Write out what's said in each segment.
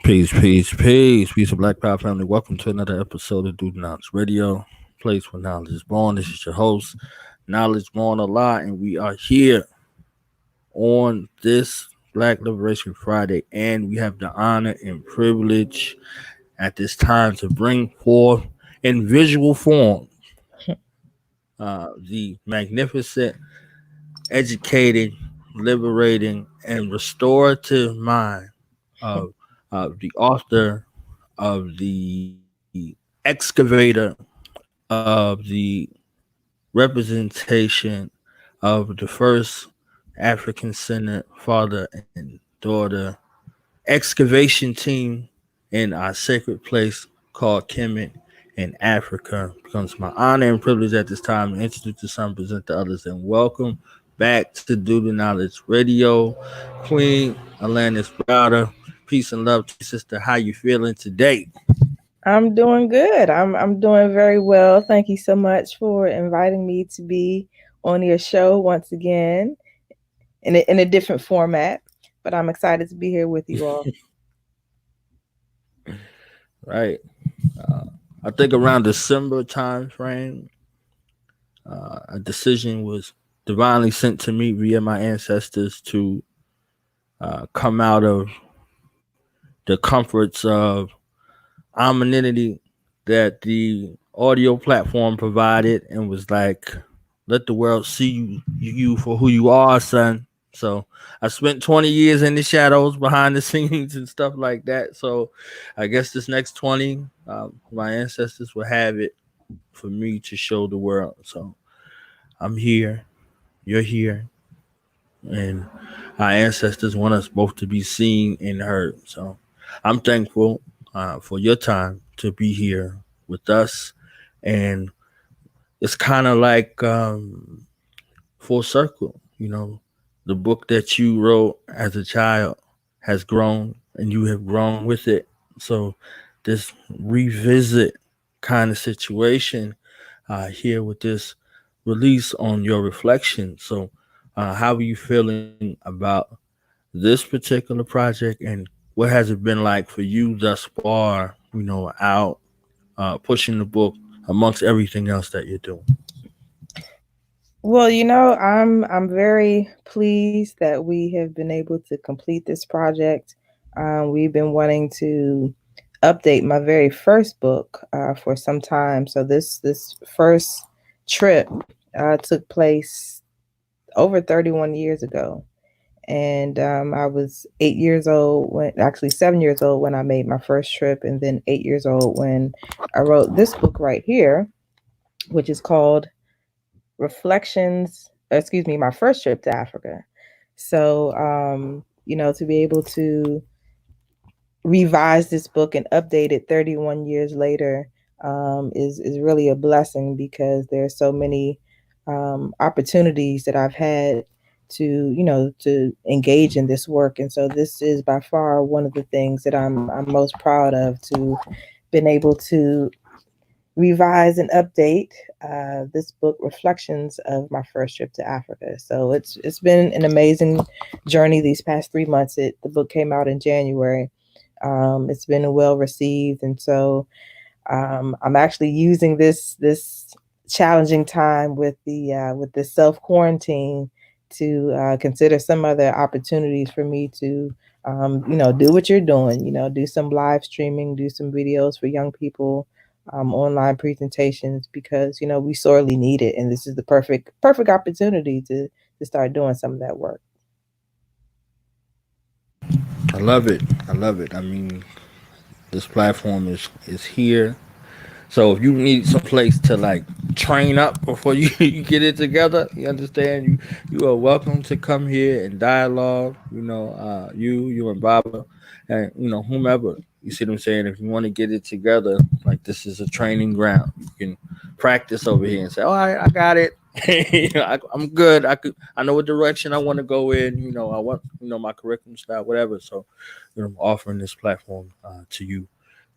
Peace to Black Power family. Welcome to another episode of Do Knowledge Radio, place where knowledge is born. This is your host, Knowledge Born a Lot, and we are here on this Black Liberation Friday, and we have the honor and privilege at this time to bring forth in visual form the magnificent, educating, liberating, and restorative mind of the author of the excavator of the representation of the first African Senate father and daughter excavation team in our sacred place called Kemet in Africa. It becomes my honor and privilege at this time to introduce to some, present to others, and welcome back to Do the Knowledge Radio, Queen Atlantis Browder. Peace and love to you, sister. How you feeling today? I'm doing good. I'm doing very well. Thank you so much for inviting me to be on your show once again in a different format. But I'm excited to be here with you all. Right. Uh, I think around December time frame, a decision was divinely sent to me via my ancestors to come out of the comforts of anonymity that the audio platform provided and was like, let the world see you for who you are, son. So I spent 20 years in the shadows behind the scenes and stuff like that. So I guess this next 20, my ancestors will have it for me to show the world. So I'm here, you're here, and our ancestors want us both to be seen and heard. So I'm thankful for your time to be here with us. And it's kind of like full circle. The book that you wrote as a child has grown and you have grown with it. So this revisit kind of situation here with this release on your reflection. So how are you feeling about this particular project, and what has it been like for you thus far, out pushing the book amongst everything else that you're doing? Well, I'm very pleased that we have been able to complete this project. We've been wanting to update my very first book for some time. So this first trip took place over 31 years ago. And I was 8 years old actually 7 years old when I made my first trip, and then 8 years old when I wrote this book right here, which is called my first trip to Africa. So, to be able to revise this book and update it 31 years later is really a blessing, because there are so many opportunities that I've had to engage in this work. And so this is by far one of the things that I'm most proud of, to been able to revise and update this book, Reflections of My First Trip to Africa. So it's been an amazing journey these past 3 months. The book came out in January. It's been well received, and so I'm actually using this challenging time with the self quarantine to consider some other opportunities for me to do what you're doing. Do some live streaming, do some videos for young people, online presentations, because we sorely need it, and this is the perfect opportunity to start doing some of that work. I love it. I love it. I mean, this platform is here. So if you need some place to like train up before you, you get it together, you understand, you are welcome to come here and dialogue. You and Baba, and whomever. You see what I'm saying? If you want to get it together, like, this is a training ground. You can practice over here and say, "Oh, I got it. I'm good. I know what direction I want to go in. I want my curriculum style, whatever." So, I'm offering this platform to you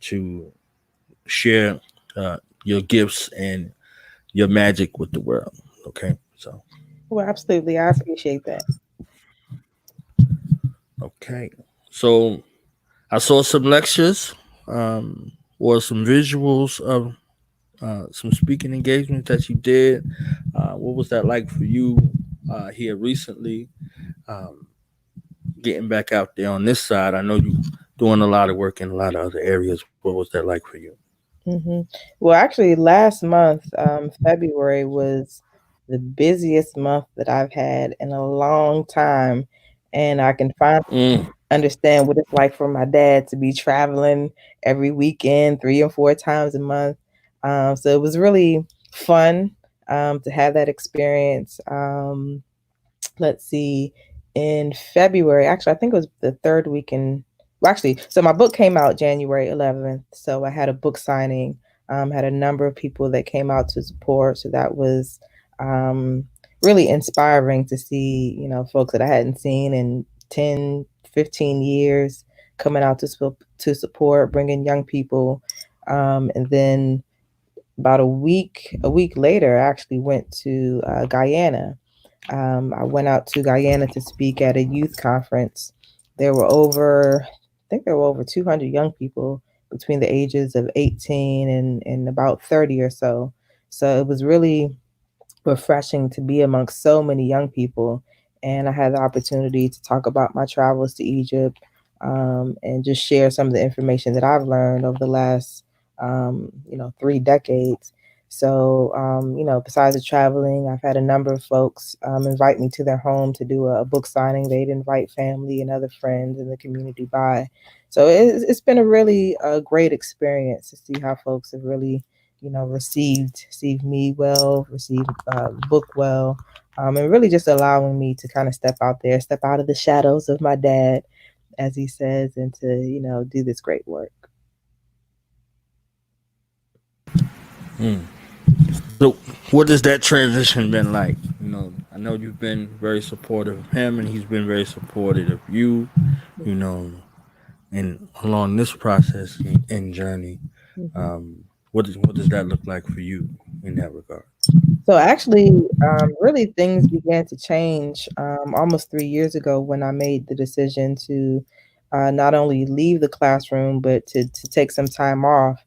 to share your gifts and your magic with the world. Okay, so Well, absolutely, I appreciate that. okay, so I saw some lectures, or some visuals of some speaking engagements that you did. What was that like for you here recently? Um, Getting back out there on this side, I know you doing a lot of work in a lot of other areas. What was that like for you? hmm Well, actually, last month, February was the busiest month that I've had in a long time, and I can finally Mm. understand what it's like for my dad to be traveling every weekend, 3 or 4 times a month. So it was really fun to have that experience. Let's see, in February, actually, I think it was the third weekend. Well, actually, so my book came out January 11th. So I had a book signing, had a number of people that came out to support. So that was um, really inspiring to see, folks that I hadn't seen in 10, 15 years coming out to support, bringing young people. And then about a week later, I actually went to Guyana. I went out to Guyana to speak at a youth conference. I think there were over 200 young people between the ages of 18 and about 30 or so. So it was really refreshing to be amongst so many young people. And I had the opportunity to talk about my travels to Egypt, and just share some of the information that I've learned over the last, 3 decades. So, besides the traveling, I've had a number of folks invite me to their home to do a book signing. They'd invite family and other friends in the community by. So it's been a really great experience to see how folks have really received me well, received the book well, and really just allowing me to kind of step out there, step out of the shadows of my dad, as he says, and to do this great work. Mm. So, what has that transition been like? I know you've been very supportive of him, and he's been very supportive of you. You know, and along this process and journey, Mhm. what does that look like for you in that regard? So actually, really things began to change almost 3 years ago when I made the decision to not only leave the classroom but to take some time off.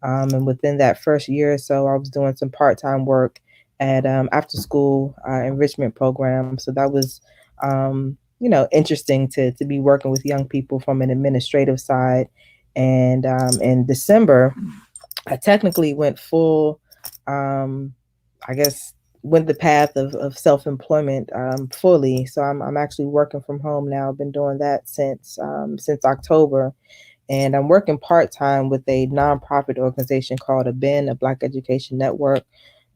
And within that first year or so, I was doing some part-time work at after school enrichment program. So that was interesting to be working with young people from an administrative side. And in December, I technically went full, um, I guess, went the path of self employment fully. So I'm actually working from home now. I've been doing that since October, and I'm working part time with a nonprofit organization called a Black Education Network.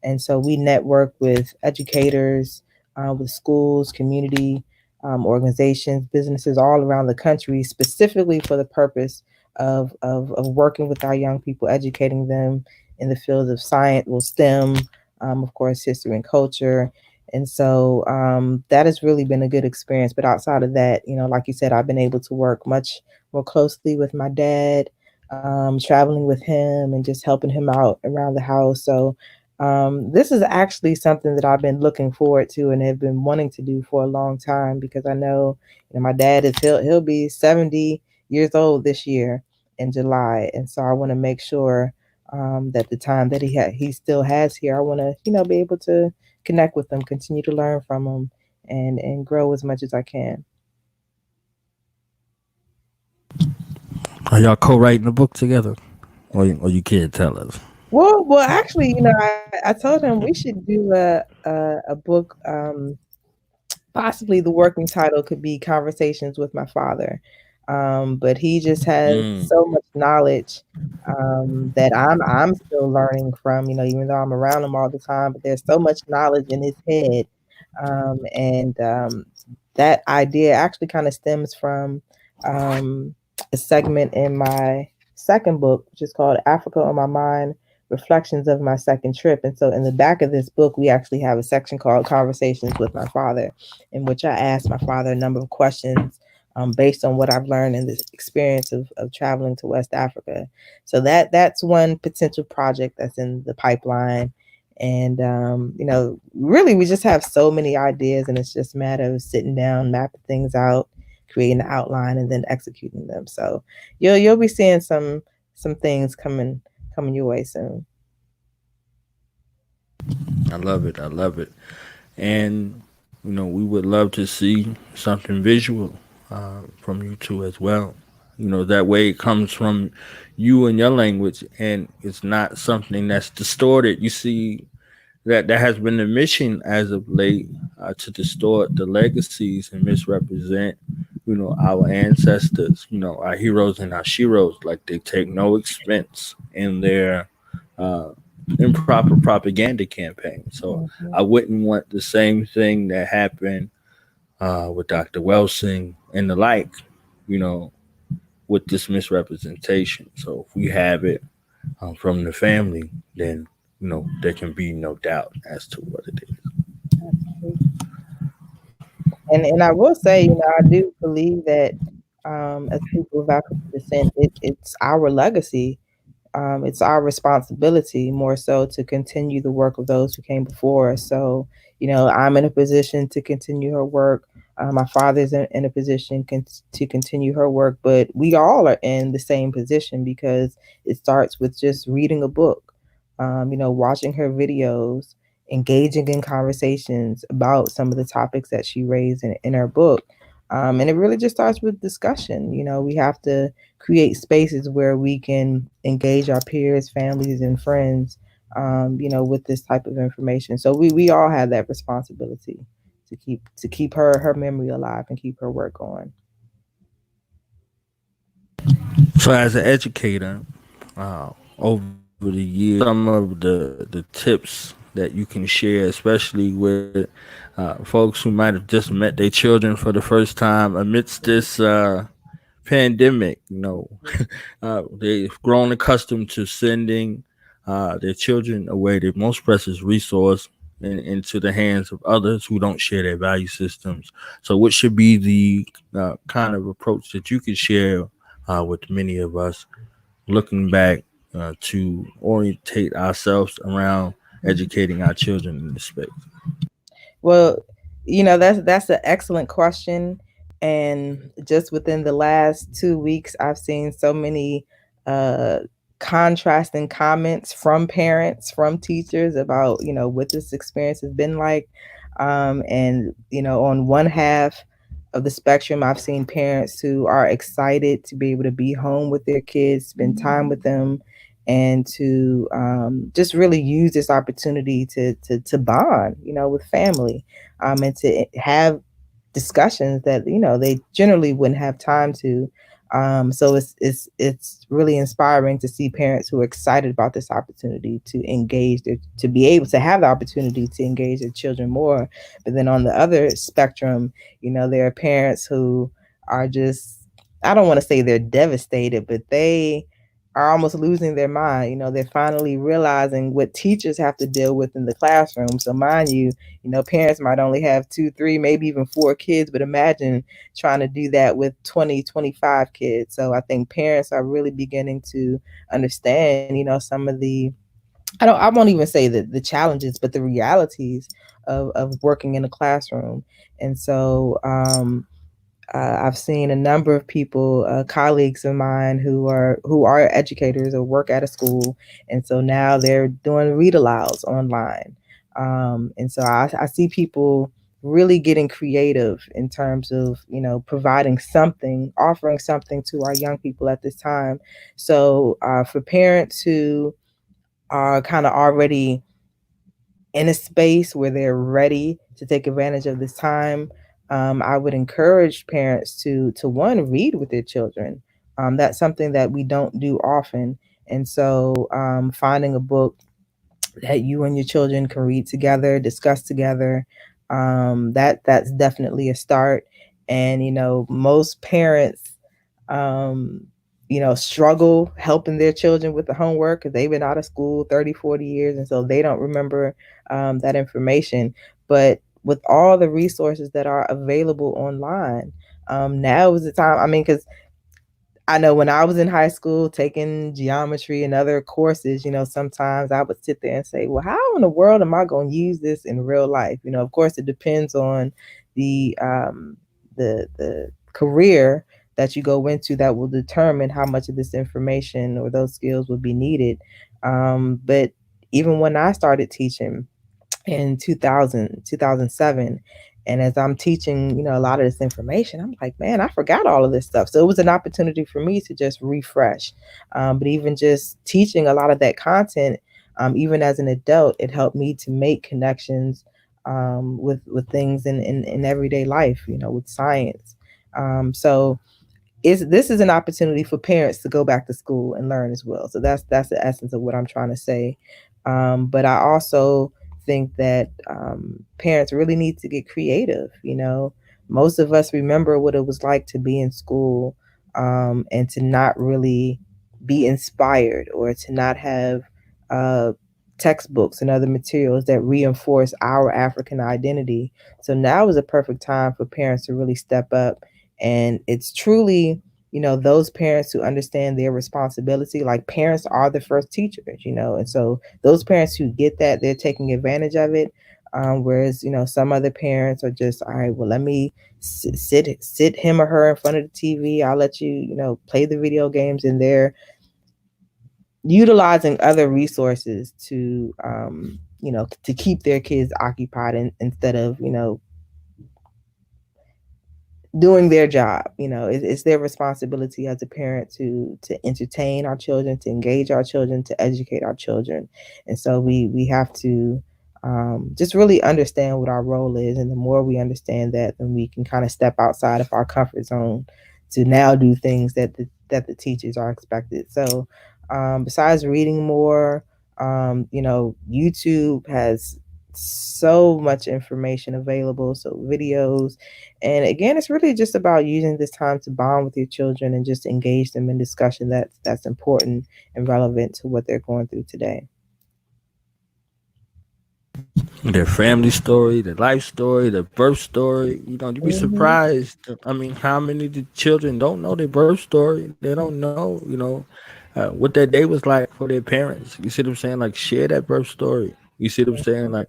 And so we network with educators, with schools, community organizations, businesses all around the country, specifically for the purpose of working with our young people, educating them in the fields of science, well, STEM, of course, history and culture. And so that has really been a good experience. But outside of that, like you said, I've been able to work much more closely with my dad, traveling with him and just helping him out around the house. So this is actually something that I've been looking forward to and have been wanting to do for a long time because I know, my dad is he'll be 70 years old this year in July, and so I want to make sure that the time that he still has here, I want to be able to connect with him, continue to learn from him, and grow as much as I can. Are y'all co-writing a book together, or you can't tell us? Well, actually, I told him we should do a book. Possibly the working title could be Conversations with My Father. But he just has Mm. so much knowledge that I'm still learning from, even though I'm around him all the time, but there's so much knowledge in his head. And that idea actually kind of stems from a segment in my second book, which is called Africa on My Mind, Reflections of My Second Trip. And so in the back of this book, we actually have a section called Conversations with My Father, in which I asked my father a number of questions based on what I've learned in this experience of traveling to West Africa. So that's one potential project that's in the pipeline. And really, we just have so many ideas, and it's just a matter of sitting down, mapping things out, creating the outline and then executing them. So you'll be seeing some things coming your way soon. I love it. I love it. And we would love to see something visual from you two as well. That way it comes from you and your language, and it's not something that's distorted. You see, that has been the mission as of late, to distort the legacies and misrepresent, our ancestors, our heroes and our sheroes, like they take no expense in their uh, improper propaganda campaign. So Mhm. I wouldn't want the same thing that happened with Dr. Wilson and the like, you know, with this misrepresentation. So if we have it from the family, then there can be no doubt as to what it is. And I will say, I do believe that as people of African descent, it's our legacy. It's our responsibility more so to continue the work of those who came before us. So, I'm in a position to continue her work. My father's in a position to continue her work, but we all are in the same position because it starts with just reading a book, watching her videos, engaging in conversations about some of the topics that she raised in her book. And it really just starts with discussion. We have to create spaces where we can engage our peers, families, and friends, with this type of information. So we all have that responsibility to keep her memory alive and keep her work going. So as an educator, over the years, what are some of the tips that you can share, especially with folks who might have just met their children for the first time amidst this pandemic? They've grown accustomed to sending their children away, their most precious resource, into the hands of others who don't share their value systems. So, what should be the kind of approach that you could share with many of us looking back to orientate ourselves around educating our children in this space? Well, that's an excellent question. And just within the last 2 weeks, I've seen so many uh, contrasting comments from parents, from teachers about what this experience has been like. And on one half of the spectrum, I've seen parents who are excited to be able to be home with their kids, spend time with them, and to just really use this opportunity to bond, with family, and to have discussions that they generally wouldn't have time to. So it's really inspiring to see parents who are excited about this opportunity to be able to have the opportunity to engage their children more. But then on the other spectrum, there are parents who are just, I don't want to say they're devastated, but they are almost losing their mind. They're finally realizing what teachers have to deal with in the classroom. So mind you, parents might only have 2, 3, maybe even 4 kids, but imagine trying to do that with 20, 25 kids. So I think parents are really beginning to understand, some of I won't even say the challenges, but the realities of working in a classroom. And so, I've seen a number of people, colleagues of mine, who are educators or work at a school, and so now they're doing read alouds online. And so I see people really getting creative in terms of providing something, offering something to our young people at this time. So for parents who are kind of already in a space where they're ready to take advantage of this time, I would encourage parents to one, read with their children. That's something that we don't do often, and so finding a book that you and your children can read together, discuss together, that's definitely a start. And most parents, um, struggle helping their children with the homework because they've been out of school 30, 40 years, and so they don't remember that information. But with all the resources that are available online, now is the time. I mean, because I know when I was in high school taking geometry and other courses, sometimes I would sit there and say, well, how in the world am I going to use this in real life? Of course, it depends on the the career that you go into that will determine how much of this information or those skills will be needed. But even when I started teaching in 2007, and as I'm teaching, a lot of this information, I'm like, man, I forgot all of this stuff. So it was an opportunity for me to just refresh. But even just teaching a lot of that content, even as an adult, it helped me to make connections with things in everyday life, with science. So this is an opportunity for parents to go back to school and learn as well. So that's the essence of what I'm trying to say. But I also think that parents really need to get creative. Most of us remember what it was like to be in school, and to not really be inspired, or to not have uh, textbooks and other materials that reinforce our African identity. So now is a perfect time for parents to really step up, and it's truly, those parents who understand their responsibility. Like, parents are the first teachers, and so those parents who get that, they're taking advantage of it. Whereas, some other parents are just, all right, well, let me sit him or her in front of the TV. I'll let you, play the video games, and they're utilizing other resources to, to keep their kids occupied, instead of, doing their job. It's their responsibility as a parent to entertain our children, to engage our children, to educate our children. And so we have to just really understand what our role is. And the more we understand that, then we can kind of step outside of our comfort zone to now do things that the teachers are expected. So besides reading more, YouTube has so much information available, so videos. And again, it's really just about using this time to bond with your children and just engage them in discussion that's important and relevant to what they're going through today. Their family story, their life story, their birth story. You'd be Mm-hmm. surprised. I mean, how many of the children don't know their birth story? They don't know, what that day was like for their parents. You see what I'm saying? Like, share that birth story. You see what I'm saying? Like,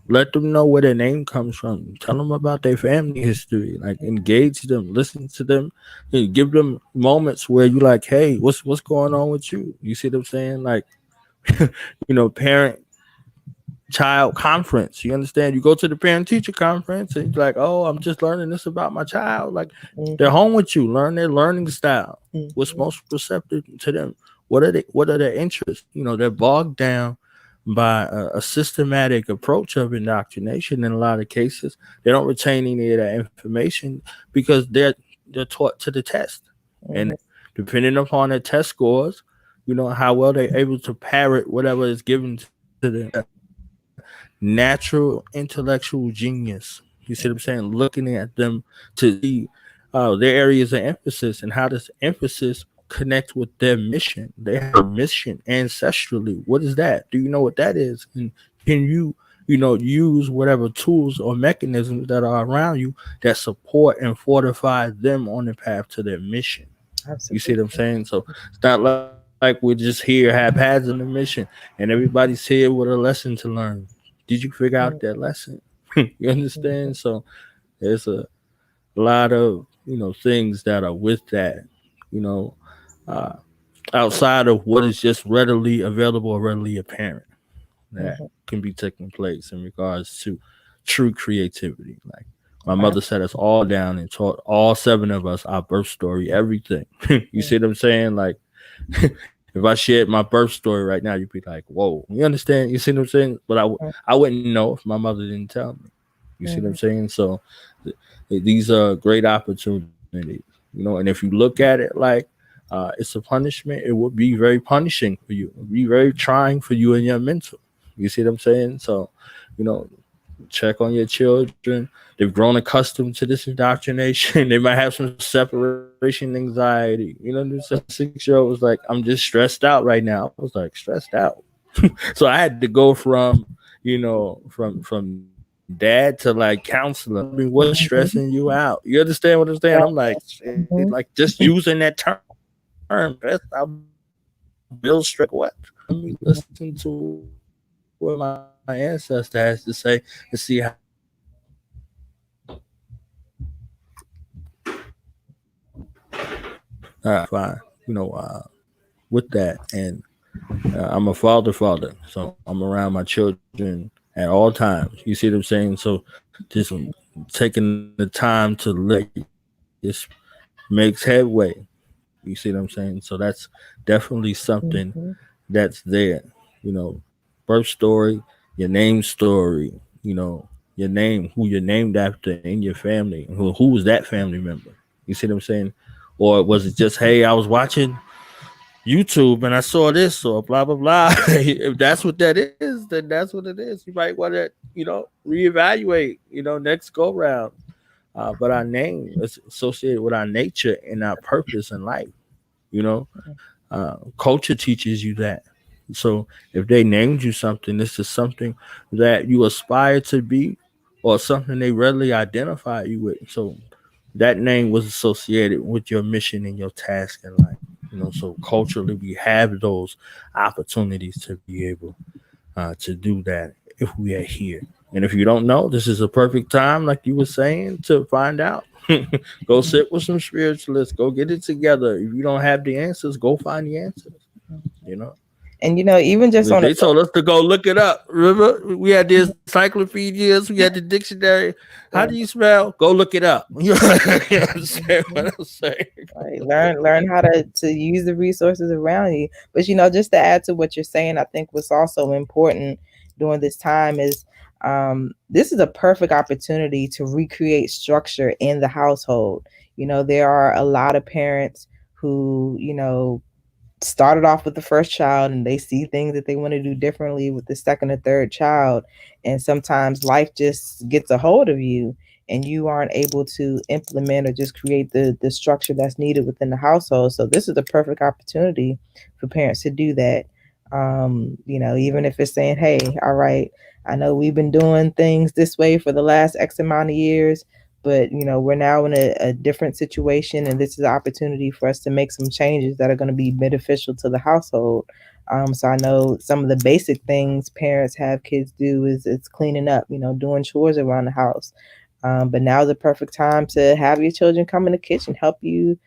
let them know where their name comes from. Tell them about their family history. Like, engage them, listen to them, give them moments where you like, hey, what's going on with you? You see what I'm saying? Like, parent child conference. You understand? You go to the parent teacher conference and you're like, oh, I'm just learning this about my child. Like, they're Mm-hmm. home with you. Learn their learning style. What's Mm-hmm. most receptive to them? What are their interests? They're bogged down by a systematic approach of indoctrination in a lot of cases. They don't retain any of that information because they're taught to the test. Mm-hmm. And depending upon their test scores, how well they're able to parrot whatever is given to them. Natural intellectual genius. You see what I'm saying? Looking at them to see their areas of emphasis and how this emphasis connect with their mission. They have a mission ancestrally. What is that? Do you know what that is? And can you, use whatever tools or mechanisms that are around you that support and fortify them on the path to their mission? You see what I'm Absolutely. saying? So it's not like we're just here haphazard on the mission and everybody's here with a lesson to learn. Did you figure out that Mm-hmm. lesson? You understand? So there's a lot of things that are with that. You know, uh, outside of what is just readily available or readily apparent that Mm-hmm. can be taking place in regards to true creativity. Like, my mother sat us Absolutely. all down and taught all seven of us our birth story, everything. You see what I'm saying? Like, if I shared my birth story right now, you'd be like, "Whoa!" You understand? You see what I'm saying? But I wouldn't know if my mother didn't tell me. You see what I'm Mm-hmm. saying? So these are great opportunities, and if you look at it like it's a punishment, it would be very punishing for you. It would be very trying for you and your mental. You see what I'm saying? So, you know, check on your children. They've grown accustomed to this indoctrination. They might have some separation anxiety. The 6-year-old was like, I'm just stressed out right now. I was like, stressed out. So I had to go from dad to like counselor. Like, tell me what's stressing you Mm-hmm. out. You understand what I'm saying? I'm like, like Mm-hmm. just using that term. Stress out, build stress. What? Let me listen to what my ancestor has to say and see how I can fine. With that, and I'm a father, so I'm around my children at all times. You see what I'm saying? So just taking the time to let this makes headway. You see what I'm saying? So that's definitely something Mhm. that's there. You know, birth story, your name story, your name, who you're named after in your family, who was that family member. You see what I'm saying? Or was it just, hey, I was watching YouTube and I saw this or blah blah blah. If that's what that is, then that's what it is. You might want to, reevaluate, next go round. But our name is associated with our nature and our purpose in life. You know, culture teaches you that. So if they named you something, this is something that you aspire to be, or something they readily identify you with. So that name was associated with your mission and your task in life. So culturally, we have those opportunities to be able to do that if we are here. And if you don't know, this is a perfect time, like you were saying, to find out. Go sit with some spiritualists. Go get it together. If you don't have the answers, go find the answers. You know, And even just on a they told us to go look it up. Remember, we had the encyclopedias, we had the dictionary. How do you spell? Go look it up. You know what I'm saying? What I'm saying? right, learn how to use the resources around you. But just to add to what you're saying, I think what's also important during this time is this is a perfect opportunity to recreate structure in the household. There are a lot of parents who started off with the first child and they see things that they want to do differently with the second or third child, and sometimes life just gets a hold of you and you aren't able to implement or just create the structure that's needed within the household. So this is the perfect opportunity for parents to do that. Even if it's saying, hey, all right, I know we've been doing things this way for the last X amount of years, but we're now in a different situation, and this is an opportunity for us to make some changes that are going to be beneficial to the household. So I know some of the basic things parents have kids do is it's cleaning up, doing chores around the house. But now's the perfect time to have your children come in the kitchen, help you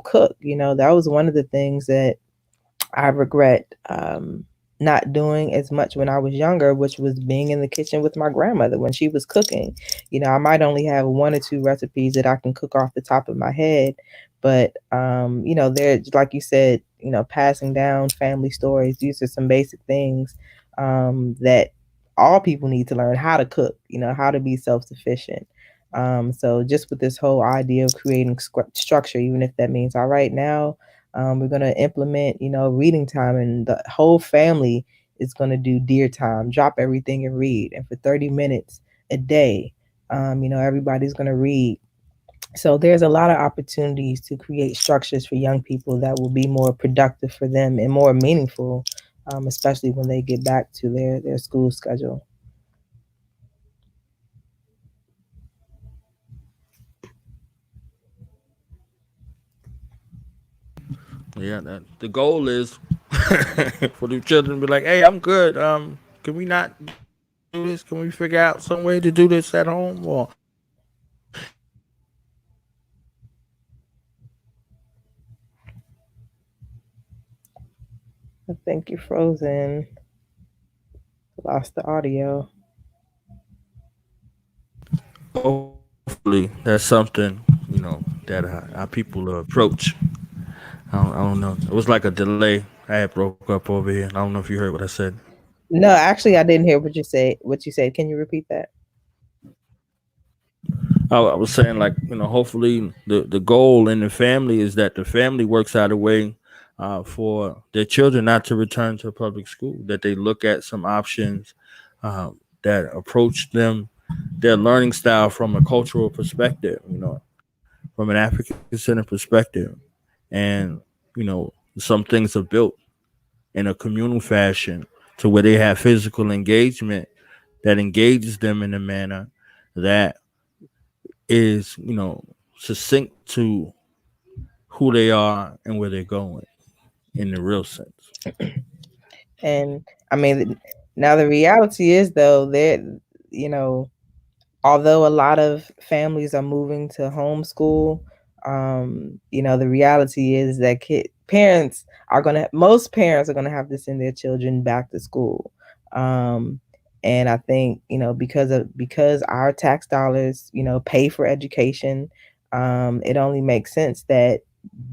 cook. That was one of the things that I regret not doing as much when I was younger, which was being in the kitchen with my grandmother when she was cooking. I might only have one or two recipes that I can cook off the top of my head, but they're like you said, passing down family stories. These are some basic things that all people need to learn how to cook. How to be self-sufficient. So just with this whole idea of creating structure, even if that means all right now we're going to implement, reading time, and the whole family is going to do dear time, drop everything and read. And for 30 minutes a day, everybody's going to read. So there's a lot of opportunities to create structures for young people that will be more productive for them and more meaningful, especially when they get back to their school schedule. Yeah, the goal is for the children to be like, "Hey, I'm good. Can we not do this? Can we figure out some way to do this at home?" Or I think you're frozen. Lost the audio. hopefully that's something that our people approach. I don't know. It was like a delay. I had broke up over here. I don't know if you heard what I said. No, actually, I didn't hear what you said. What you said? Can you repeat that? I was saying, like, hopefully the goal in the family is that the family works out a way for their children not to return to public school. That they look at some options that approach their learning style from a cultural perspective. From an African centered perspective, and some things are built in a communal fashion to where they have physical engagement that engages them in a manner that is, succinct to who they are and where they're going in the real sense. And I mean, now the reality is though that you know, although a lot of families are moving to homeschool, The reality is that parents are most parents are gonna have to send their children back to school. Um, and I think, because our tax dollars, pay for education, it only makes sense that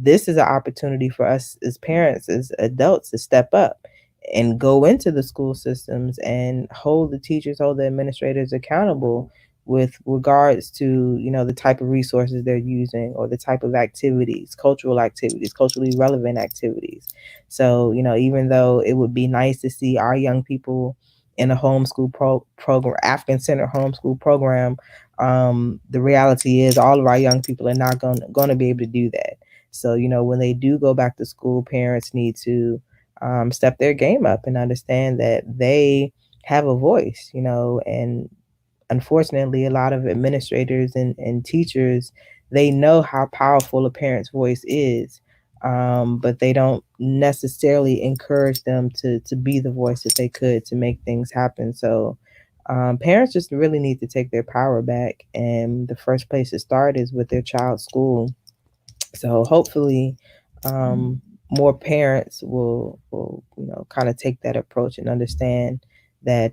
this is an opportunity for us as parents, as adults, to step up and go into the school systems and hold the teachers, hold the administrators accountable with regards to, the type of resources they're using, or the type of activities, culturally relevant activities. So, even though it would be nice to see our young people in a homeschool program, African centered homeschool program, the reality is all of our young people are not going to be able to do that. So, when they do go back to school, parents need to step their game up and understand that they have a voice, and unfortunately, a lot of administrators and teachers, they know how powerful a parent's voice is, but they don't necessarily encourage them to be the voice that they could to make things happen. So parents just really need to take their power back, and the first place to start is with their child's school. So hopefully, more parents will kind of take that approach and understand that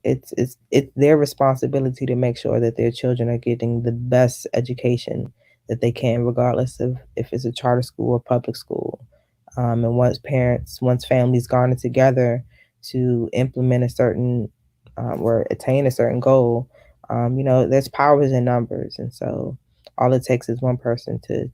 it's their responsibility to make sure that their children are getting the best education that they can, regardless of if it's a charter school or public school. And once families garner together to implement a certain or attain a certain goal, there's powers in numbers, and so all it takes is one person to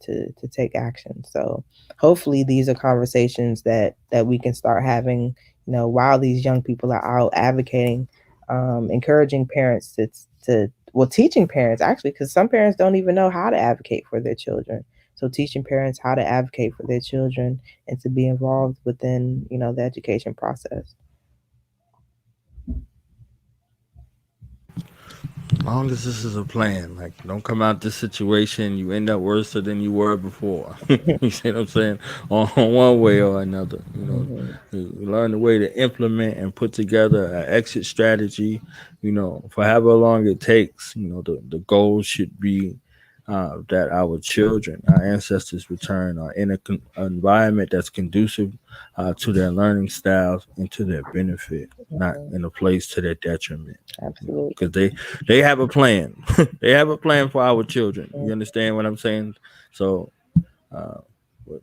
take action. So hopefully, these are conversations that we can start having, while these young people are out advocating, encouraging parents teaching parents, actually, because some parents don't even know how to advocate for their children. So teaching parents how to advocate for their children and to be involved within, the education process. As long as this is a plan, like don't come out this situation, you end up worse than you were before. You see what I'm saying? On one way or another, Mhm. you learn the way to implement and put together an exit strategy. For however long it takes. The goal should be that our children, our ancestors, return are in an environment that's conducive to their learning styles and to their benefit, not Mhm. in a place to their detriment. Absolutely. Because they have a plan. They have a plan for our children. You Mhm. understand what I'm saying? So uh,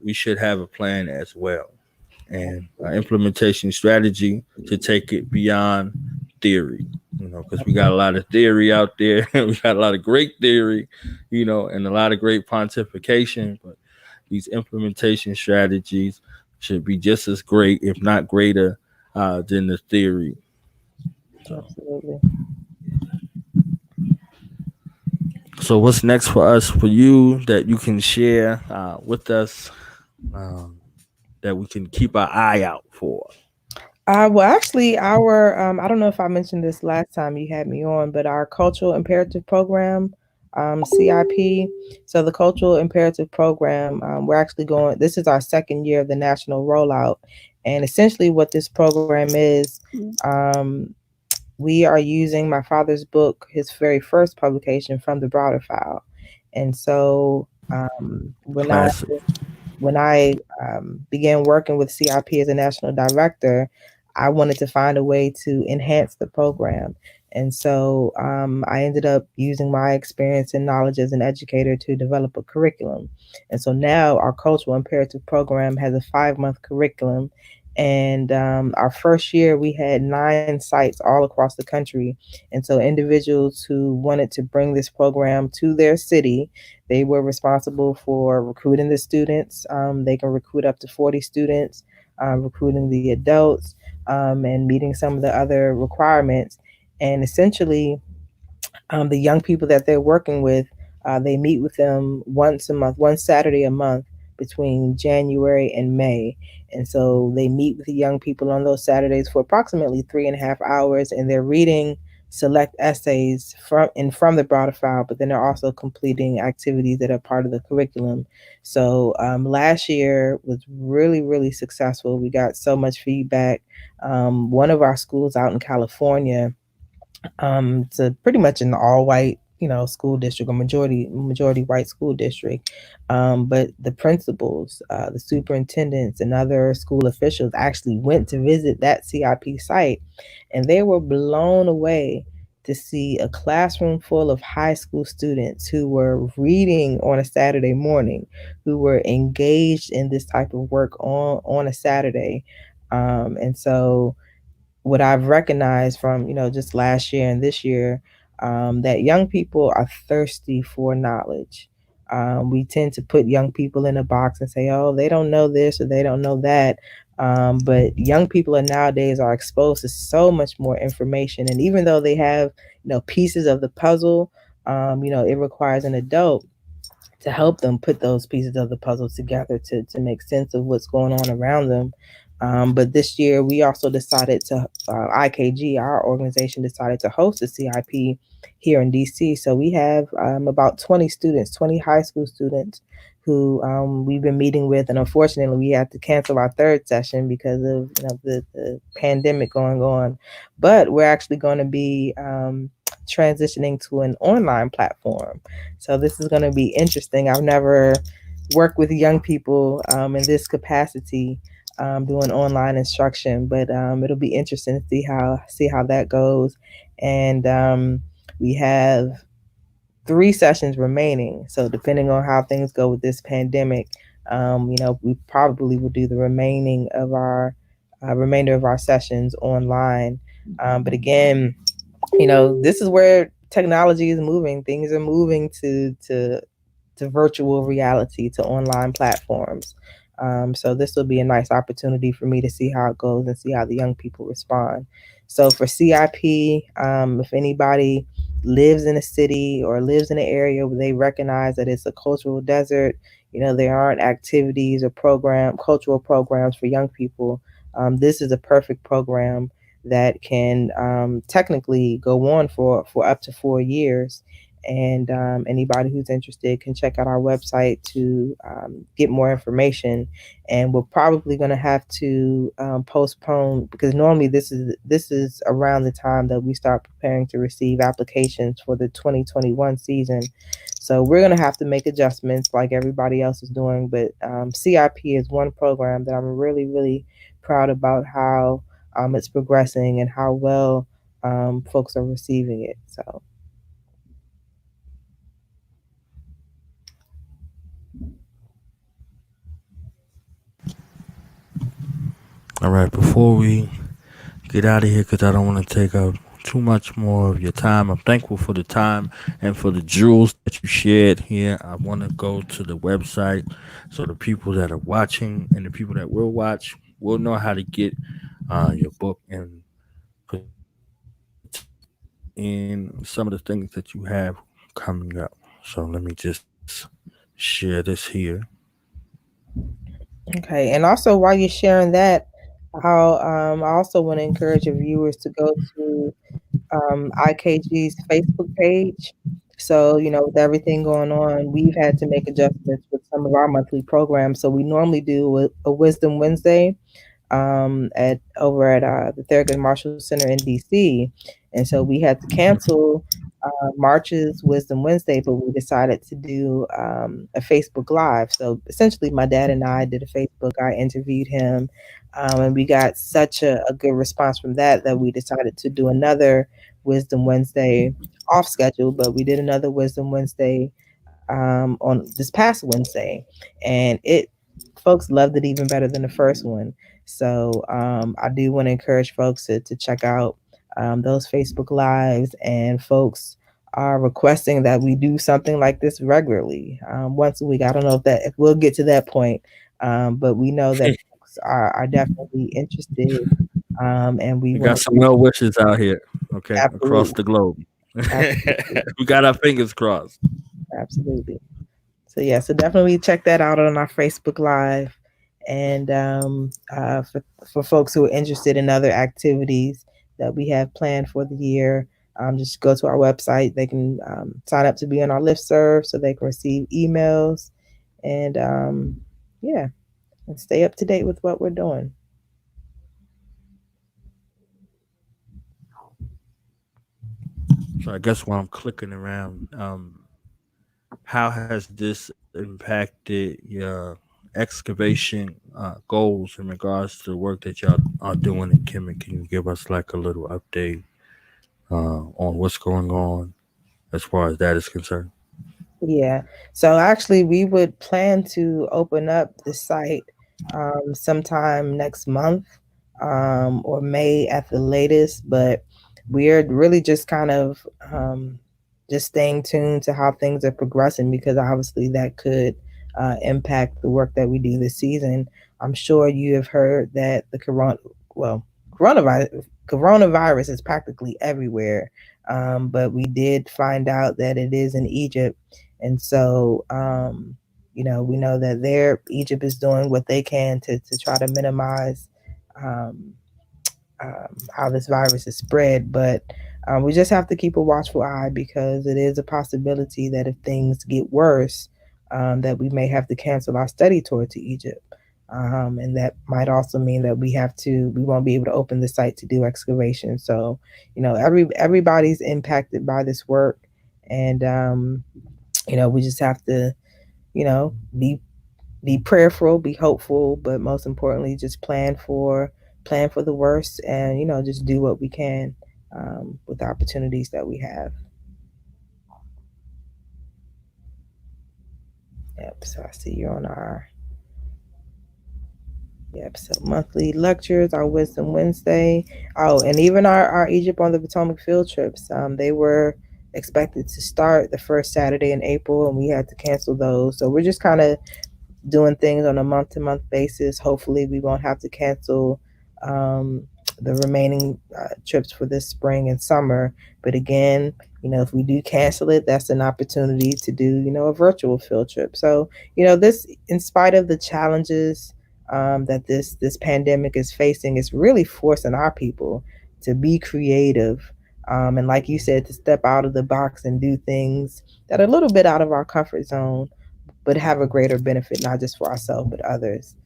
we should have a plan as well, and an implementation strategy to take it beyond theory. Because we got a lot of theory out there. We got a lot of great theory, and a lot of great pontification. But these implementation strategies should be just as great, if not greater, than the theory. So, Absolutely. so what's next for us, for you, that you can share with us, um, that we can keep our eye out for? Well, actually, our I don't know if I mentioned this last time you had me on, but our cultural imperative program, CIP. So the cultural imperative program, we're actually going. This is our second year of the national rollout, and essentially, what this program is, um, we are using my father's book, his very first publication, from the Browder file, and so Classic. when I began working with CIP as a national director, I wanted to find a way to enhance the program. And so I ended up using my experience and knowledge as an educator to develop a curriculum. And so now our cultural imperative program has a 5-month curriculum. And our first year, we had 9 sites all across the country. And so individuals who wanted to bring this program to their city, they were responsible for recruiting the students. They can recruit up to 40 students, recruiting the adults, and meeting some of the other requirements. And essentially, the young people that they're working with, they meet with them once a month, one Saturday a month between January and May. And so they meet with the young people on those Saturdays for approximately 3.5 hours, and they're reading select essays from the broader file, but then they're also completing activities that are part of the curriculum. So last year was really, really successful. We got so much feedback. One of our schools out in California, it's a pretty much an all white school district, or majority white school district. But the principals, the superintendents, and other school officials actually went to visit that CIP site, and they were blown away to see a classroom full of high school students who were reading on a Saturday morning, who were engaged in this type of work on a Saturday. And so what I've recognized from just last year and this year, that young people are thirsty for knowledge. We tend to put young people in a box and say, oh, they don't know this or they don't know that. But young people nowadays are exposed to so much more information, and even though they have pieces of the puzzle, it requires an adult to help them put those pieces of the puzzle together to make sense of what's going on around them. But this year, we also decided to, IKG, our organization, decided to host a CIP here in DC. So we have about 20 students, 20 high school students who we've been meeting with. And unfortunately, we had to cancel our third session because of the pandemic going on. But we're actually going to be transitioning to an online platform. So this is going to be interesting. I've never worked with young people in this capacity, doing online instruction, but it'll be interesting to see how that goes. And we have 3 sessions remaining. So depending on how things go with this pandemic, we probably will do the remainder of our sessions online. But again, this is where technology is moving. Things are moving to virtual reality, to online platforms. So this will be a nice opportunity for me to see how it goes and see how the young people respond. So for CIP, if anybody lives in a city or lives in an area where they recognize that it's a cultural desert, there aren't activities or cultural programs for young people, this is a perfect program that can technically go on for up to 4 years. And anybody who's interested can check out our website to get more information. And we're probably going to have to postpone, because normally this is around the time that we start preparing to receive applications for the 2021 season. So we're going to have to make adjustments like everybody else is doing. But CIP is one program that I'm really, really proud about how it's progressing and how well folks are receiving it. So. All right, before we get out of here, because I don't want to take up too much more of your time, I'm thankful for the time and for the jewels that you shared here. I want to go to the website so the people that are watching and the people that will watch will know how to get your book and participate in some of the things that you have coming up. So let me just share this here. Okay, and also while you're sharing that, I also want to encourage your viewers to go to IKG's Facebook page. So, with everything going on, we've had to make adjustments with some of our monthly programs. So we normally do a Wisdom Wednesday at over at the Thurgood Marshall Center in DC, and so we had to cancel March's Wisdom Wednesday, but we decided to do a Facebook Live. So essentially, my dad and I did a Facebook. I interviewed him, and we got such a good response from that we decided to do another Wisdom Wednesday off schedule, but we did another Wisdom Wednesday on this past Wednesday, and it folks loved it even better than the first one. So I do want to encourage folks to check out those Facebook Lives, and folks are requesting that we do something like this regularly, once a week. I don't know if we'll get to that point, but we know that folks are definitely interested, and we We want got to some well wishes out here, okay, across absolutely, the globe. absolutely, We got our fingers crossed. absolutely. So yeah, so definitely check that out on our Facebook Live, and for folks who are interested in other activities that we have planned for the year, just go to our website. They can sign up to be on our listserv so they can receive emails, and yeah, and stay up to date with what we're doing. So I guess while I'm clicking around, how has this impacted your excavation goals in regards to the work that y'all are doing in Kemet? Can you give us like a little update on what's going on as far as that is concerned? Yeah. So actually, we would plan to open up the site sometime next month or May at the latest. But we're really just kind of just staying tuned to how things are progressing because obviously that could impact the work that we do this season. I'm sure you have heard that well, coronavirus is practically everywhere. But we did find out that it is in Egypt, and so, we know that Egypt is doing what they can to try to minimize um, how this virus is spread. But we just have to keep a watchful eye because it is a possibility that if things get worse, that we may have to cancel our study tour to Egypt. And that might also mean that we won't be able to open the site to do excavation. So, everybody's impacted by this work. And, we just have to, be prayerful, be hopeful, but most importantly, just plan for the worst, and just do what we can with the opportunities that we have. Yep. So I see you're on our yep. So monthly lectures, our Wisdom Wednesday. Oh, and even our Egypt on the Potomac field trips. They were expected to start the first Saturday in April, and we had to cancel those. So we're just kind of doing things on a month to month basis. Hopefully, we won't have to cancel um, the remaining trips for this spring and summer. But again, if we do cancel it, that's an opportunity to do, a virtual field trip. So, this, in spite of the challenges that this pandemic is facing, is really forcing our people to be creative. And like you said, to step out of the box and do things that are a little bit out of our comfort zone, but have a greater benefit, not just for ourselves, but others.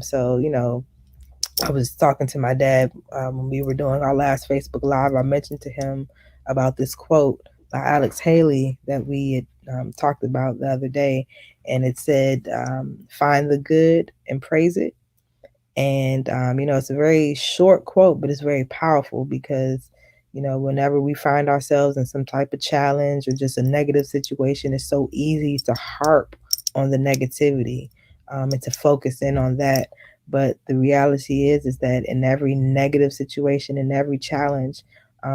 So, I was talking to my dad when we were doing our last Facebook Live. I mentioned to him about this quote by Alex Haley that we had talked about the other day. And it said, find the good and praise it. And, it's a very short quote, but it's very powerful because, whenever we find ourselves in some type of challenge or just a negative situation, it's so easy to harp on the negativity and to focus in on that. But the reality is that in every negative situation, in every challenge,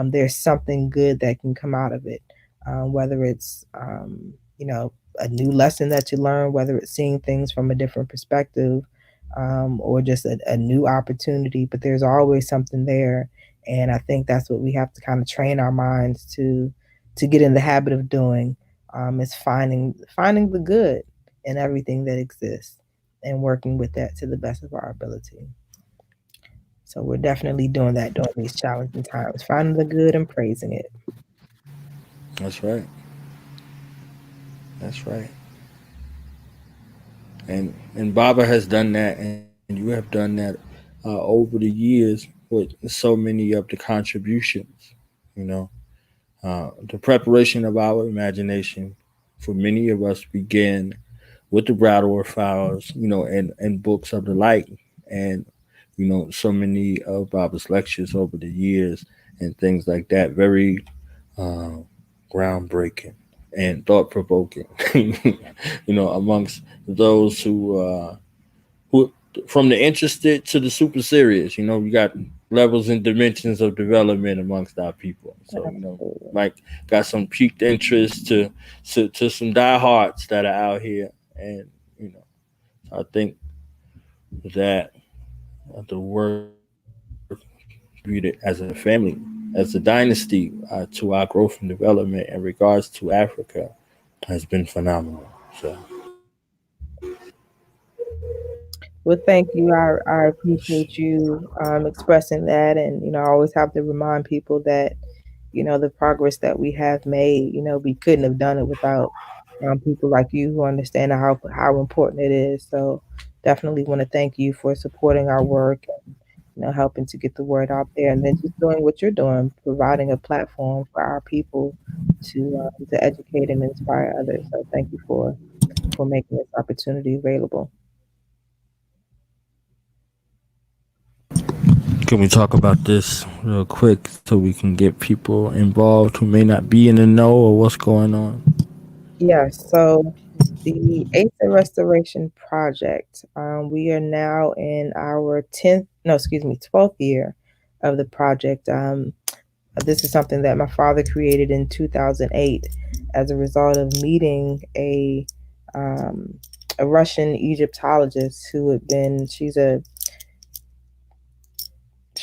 there's something good that can come out of it. Whether it's, a new lesson that you learn, whether it's seeing things from a different perspective, or just a new opportunity, but there's always something there. And I think that's what we have to kind of train our minds to get in the habit of doing, is finding the good in everything that exists and working with that to the best of our ability. So we're definitely doing that during these challenging times, finding the good and praising it. That's right. That's right. And Baba has done that, and you have done that over the years with so many of the contributions. You know, the preparation of our imagination for many of us began with the Browder files, and books of the like, and so many of Baba's lectures over the years and things like that. Very uh, groundbreaking and thought provoking. Amongst those who from the interested to the super serious. You got levels and dimensions of development amongst our people. So Mike got some piqued interest to some diehards that are out here, and I think that the work viewed it as a family, as a dynasty to our growth and development in regards to Africa has been phenomenal. So Well, thank you. I appreciate you expressing that. And, I always have to remind people that, the progress that we have made, we couldn't have done it without people like you who understand how important it is. So definitely want to thank you for supporting our work helping to get the word out there, and then just doing what you're doing, providing a platform for our people to educate and inspire others. So thank you for making this opportunity available. Can we talk about this real quick so we can get people involved who may not be in the know or what's going on? Yes, so the ASA Restoration Project, we are now in our 10th, no, excuse me, 12th year of the project. This is something that my father created in 2008 as a result of meeting um, a Russian Egyptologist who had been, she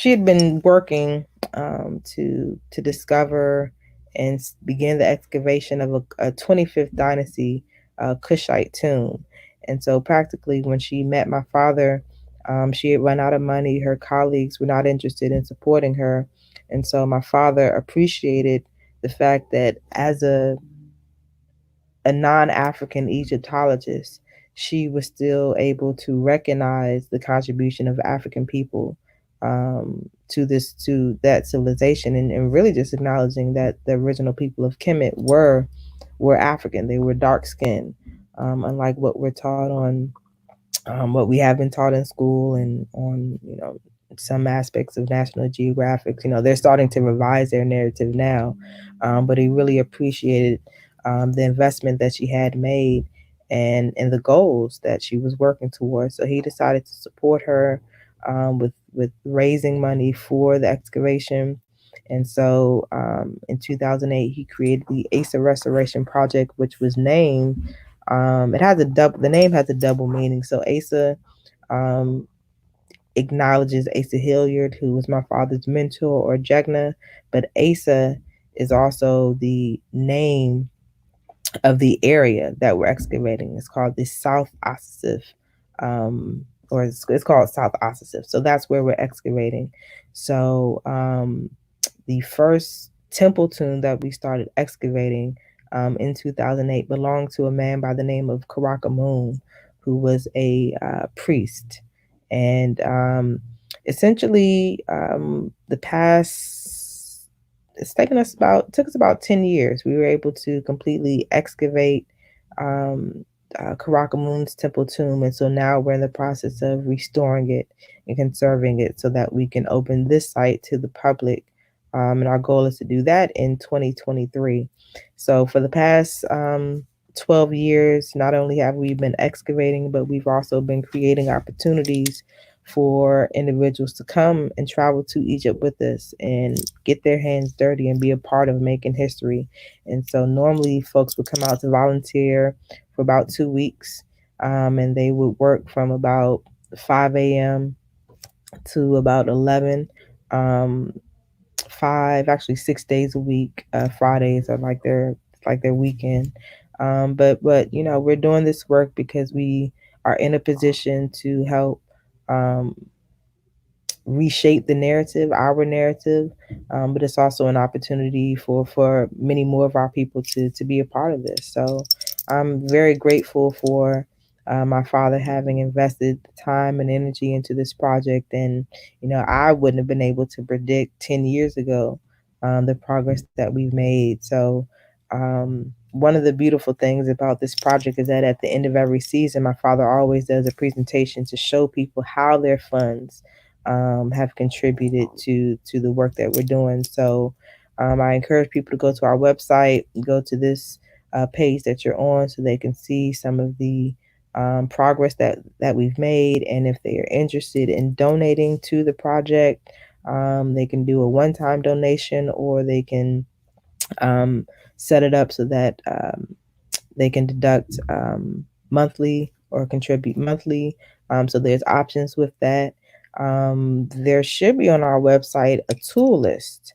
had been working to discover and begin the excavation of a 25th dynasty Kushite tomb. And so, practically, when she met my father, she had run out of money. Her colleagues were not interested in supporting her, and so my father appreciated the fact that as a non-African Egyptologist, she was still able to recognize the contribution of African people to that civilization, and really just acknowledging that the original people of Kemet were African. They were dark skinned, unlike what we're taught on what we have been taught in school and on some aspects of National Geographic. They're starting to revise their narrative now, but he really appreciated the investment that she had made and the goals that she was working towards. So he decided to support her with raising money for the excavation. And so in 2008, he created the ASA Restoration Project, which was named. It has a double. The name has a double meaning. So ASA um, acknowledges Asa Hilliard, who was my father's mentor, or Jegna, but Asa is also the name of the area that we're excavating. It's called the South Osasif, or it's called South Osasif. So that's where we're excavating. So the first temple tomb that we started excavating in 2008 belonged to a man by the name of Karakamoon, who was a priest. And essentially, the past, it's taken us took us about 10 years. We were able to completely excavate Karakamoon's temple tomb. And so now we're in the process of restoring it and conserving it so that we can open this site to the public. And our goal is to do that in 2023. So for the past 12 years, not only have we been excavating, but we've also been creating opportunities for individuals to come and travel to Egypt with us and get their hands dirty and be a part of making history. And so normally folks would come out to volunteer for about 2 weeks, and they would work from about 5 a.m. to about 11. 6 days a week. Fridays are like their weekend. But we're doing this work because we are in a position to help um, reshape the narrative, our narrative, but it's also an opportunity for many more of our people to be a part of this. So I'm very grateful for my father having invested time and energy into this project. And I wouldn't have been able to predict 10 years ago the progress that we've made. So one of the beautiful things about this project is that at the end of every season, my father always does a presentation to show people how their funds have contributed to the work that we're doing. So I encourage people to go to our website, go to this page that you're on, so they can see some of the progress that we've made. And if they are interested in donating to the project, they can do a one-time donation, or they can set it up so that they can deduct monthly or contribute monthly. So there's options with that. There should be on our website a tool list,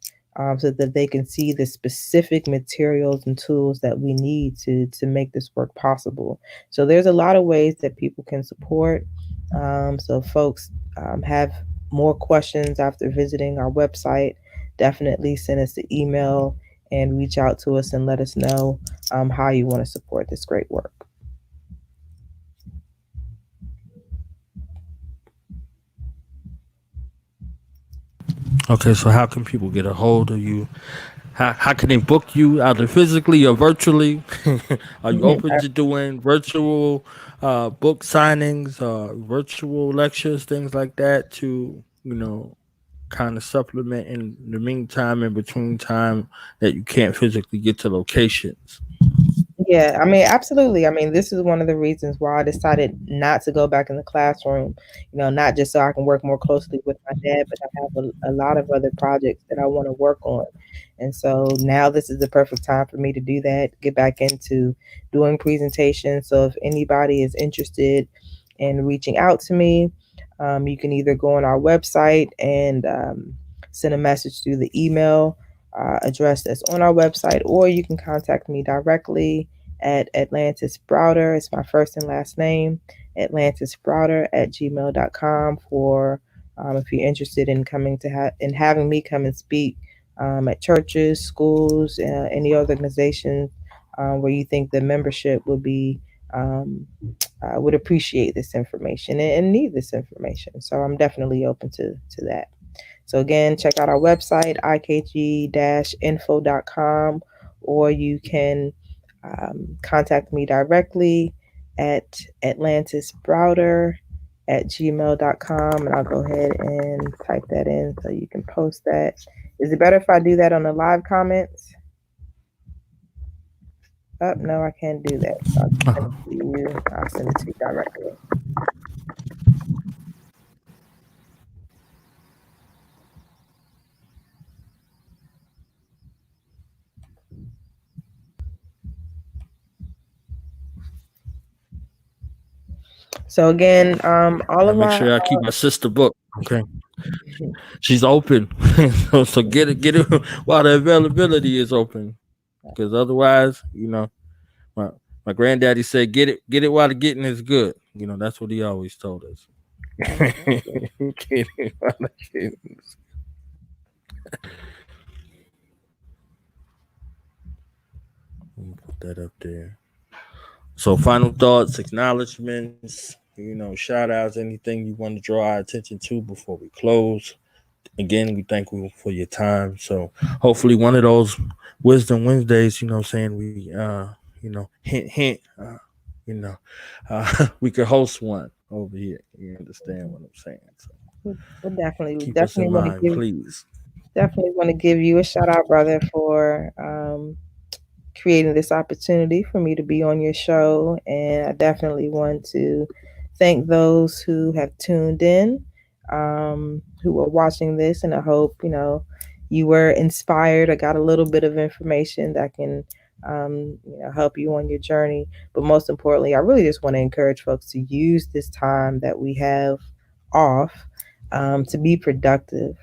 so that they can see the specific materials and tools that we need to make this work possible. So there's a lot of ways that people can support. So if folks have more questions after visiting our website, definitely send us an email and reach out to us and let us know how you want to support this great work. Okay, so how can people get a hold of you? How can they book you either physically or virtually? Are you open to doing virtual book signings, virtual lectures, things like that to, kind of supplement in the meantime, in between time that you can't physically get to locations? Yeah, I mean, absolutely. I mean, this is one of the reasons why I decided not to go back in the classroom, not just so I can work more closely with my dad, but I have a lot of other projects that I want to work on. And so now this is the perfect time for me to do that, get back into doing presentations. So if anybody is interested in reaching out to me, you can either go on our website and send a message through the email address that's on our website, or you can contact me directly at Atlantis Browder. It's my first and last name, Atlantis Browder at gmail.com for if you're interested in coming to in having me come and speak at churches, schools, any organizations where you think the membership would be would appreciate this information and need this information. So I'm definitely open to that. So again, check out our website, ikg-info.com, or you can contact me directly at Atlantis Browder at gmail.com, and I'll go ahead and type that in so you can post that. Is it better if I do that on the live comments? Oh, no, I can't do that. So I'll send it to you. I'll send it to you directly. So again, all I of make my sure I keep my sister book. Okay, she's open, so get it while the availability is open, because otherwise, my my granddaddy said, get it while the getting is good. That's what he always told us. Absolutely. Get it while the getting is good. Put that up there. So, final thoughts, acknowledgments, shout outs, anything you want to draw our attention to before we close. Again, we thank you for your time. So, hopefully, one of those Wisdom Wednesdays, saying hint, hint, you know, we could host one over here. You understand what I'm saying? So, We'll definitely, keep us in mind, please. definitely want to give you a shout out, brother, for creating this opportunity for me to be on your show. And I definitely want to thank those who have tuned in, who are watching this. And I hope, you were inspired. I got a little bit of information that can, help you on your journey. But most importantly, I really just want to encourage folks to use this time that we have off to be productive,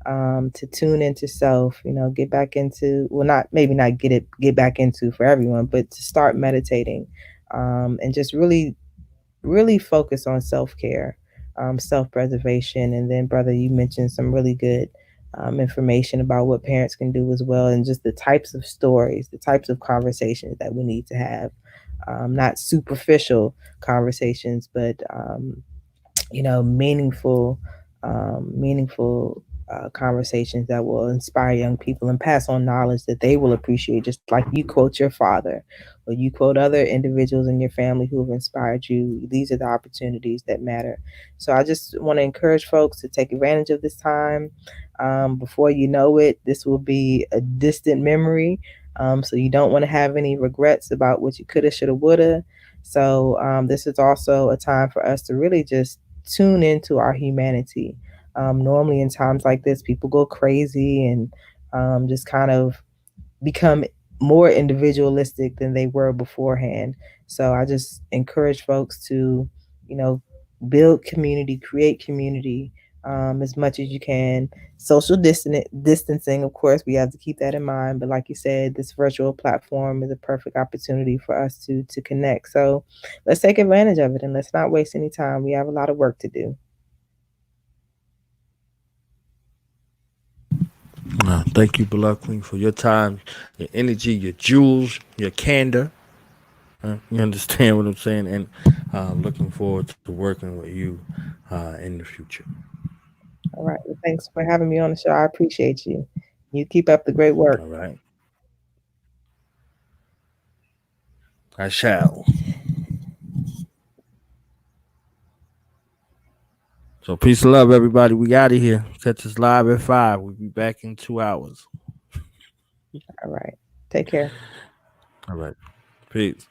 to tune into self, get back into, well, not maybe not get back into for everyone, but to start meditating, and just really focus on self-care, self-preservation. And then, brother, you mentioned some really good information about what parents can do as well, and just the types of stories, the types of conversations that we need to have, not superficial conversations, but meaningful, meaningful conversations that will inspire young people and pass on knowledge that they will appreciate, just like you quote your father or you quote other individuals in your family who have inspired you. These are the opportunities that matter. So I just want to encourage folks to take advantage of this time. Before you know it, this will be a distant memory. So you don't want to have any regrets about what you coulda, shoulda, woulda. So this is also a time for us to really just tune into our humanity. Normally, in times like this, people go crazy and just kind of become more individualistic than they were beforehand. So I just encourage folks to, you know, build community, create community as much as you can. Social distancing, of course, we have to keep that in mind. But like you said, this virtual platform is a perfect opportunity for us to connect. So let's take advantage of it and let's not waste any time. We have a lot of work to do. Thank you, Beloved Queen, for your time, your energy, your jewels, your candor. You understand what I'm saying? And looking forward to working with you in the future. All right. Well, thanks for having me on the show. I appreciate you. You keep up the great work. All right. I shall. So peace and love, everybody. We out of here. Catch us live at 5. We'll be back in 2 hours. All right. Take care. All right. Peace.